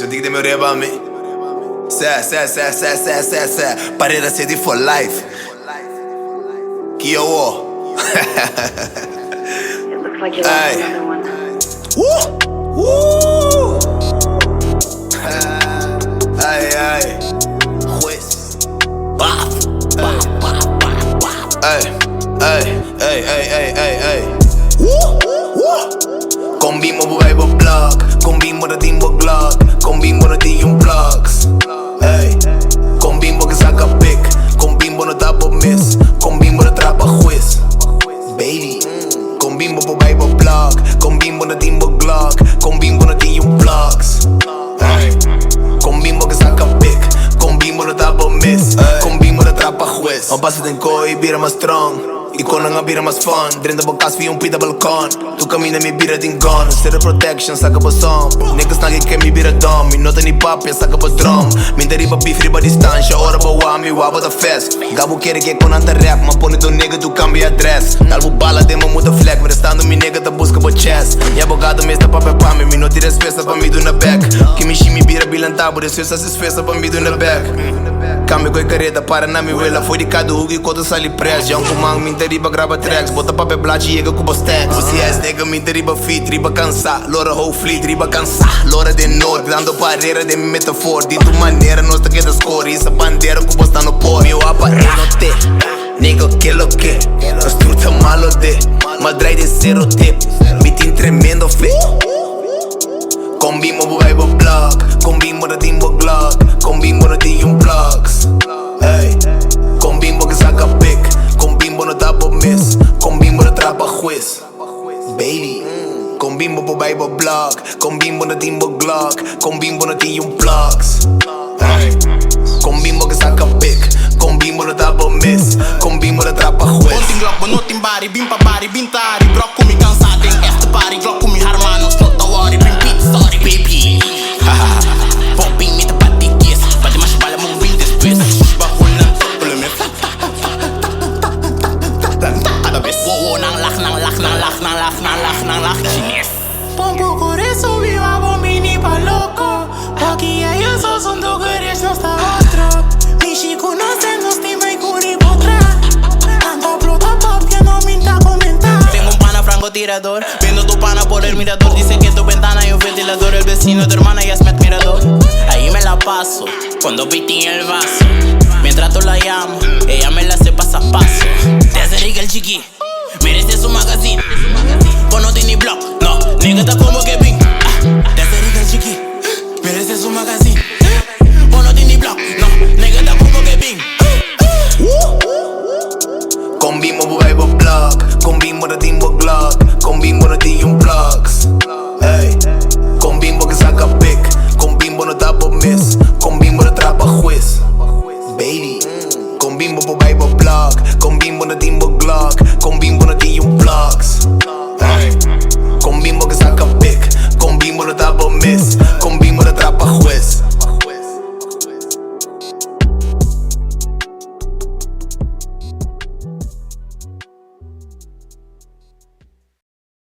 Se eu digo de meu reba a mim, parede city for life. Que eu ó. It looks like you lost another one. Ai, ai. Juez. Ai. Com bimbo vai pro plug, com bimbo no timbo Glock, com bimbo no tinha plugs. Ei, com bimbo que saca pick, com bimbo no tapa miss, com bimbo no trapa juiz. Baby, com bimbo vai pro plug, com bimbo no timbo Glock, com bimbo no tinha plugs. Ei, com bimbo que saca pick, com bimbo no tapa miss, com bimbo no trapa juiz. Een passo tem coi, vira mais strong. E quando não vira mais fun, dentro da casa vi pita balcão. Tu caminha me vira de gun, ser protection, saca pra som. Niggas não quer me vira dom, e não tem nem papo, saca pra drum. Me deriva bife, riba distância, hora pra wami, waba da fest. Gabo quer que com nada rap, mas põe do nigga, tu cambia adresse. Talvo bala, demo muda flag, mas restando me nigga, tá busca pra chest. E abogado me está papel pra mim, não tira as festas pra mim do na back. Que me chime vira bilantá, por isso essas festas pra mim do na back. Cambio com a careta, para na minha wela, foi de cada Hugo e quando sali preso. Já comando, me deriva, grava tracks, bota papel blad e chega com os stacks. Você é nega, me deriva fit, riba cansar. Lora whole fleet, riba cansar. Lora de norte, dando parreira de metafor. De tu maneira, nós tá que das cores. Essa bandeira que você tá no pó. Meu aparelho te, nigga, que lo que? Nós truta malo de, madrai de zero tip. Me tem tremendo fé. Com bimbo vai pro plug, com bimbo no timbo Glock, com bimbo no tinha plugs. Ei, com bimbo que saca pick, com bimbo no tapa miss, com bimbo no trapa juiz. Baby, com bimbo vai pro blog, com bimbo no timbo Glock, com bimbo no tinha plugs. Ei, com bimbo que saca pick, com bimbo no tapa miss, com bimbo no trapa juiz. Ontem Glock, bonotin bari, bim pa bari, bim tari. Brock com me cansado, em after party, Glock com me harmanos, not the worry, bim beat, sorry baby. Popping me the party kiss, but the mash bala mong win this twist. Bakul ng tulo me. Wow, nang lak, chines. Pompo por eso viva bombini pa loco. Aquí ellos son do queres no está otro. Mi chico no se nos estima y curi potra. Ando brota papi no minta comentar. Tengo un pana francotirador, viendo tu pana por el mirador. Dice que tu ventana hay un ventilador. El vecino de tu hermana ya es mi admirador. Ahí me la paso, cuando piti en el vaso. Mientras tú la llamas, ella me la hace paso a paso. Te hace rica el chiqui, merece su magazine. Vos no tienes blog, no, nigga está como que ping. Te hace rica el chiqui, merece su magazine. Vos no tienes blog, no, nigga está como que ping. Com bimbo vai pro plug, com bimbo no timbo Glock, com bimbo no tinha plugs. Ei, com bimbo que saca pick, com bimbo no tapa miss, com bimbo no trapa juiz. Baby, com bimbo vai pro plug, com bimbo no timbo Glock, com bimbo no tinha plugs. Ei, com bimbo que saca pick, com bimbo no tapa miss,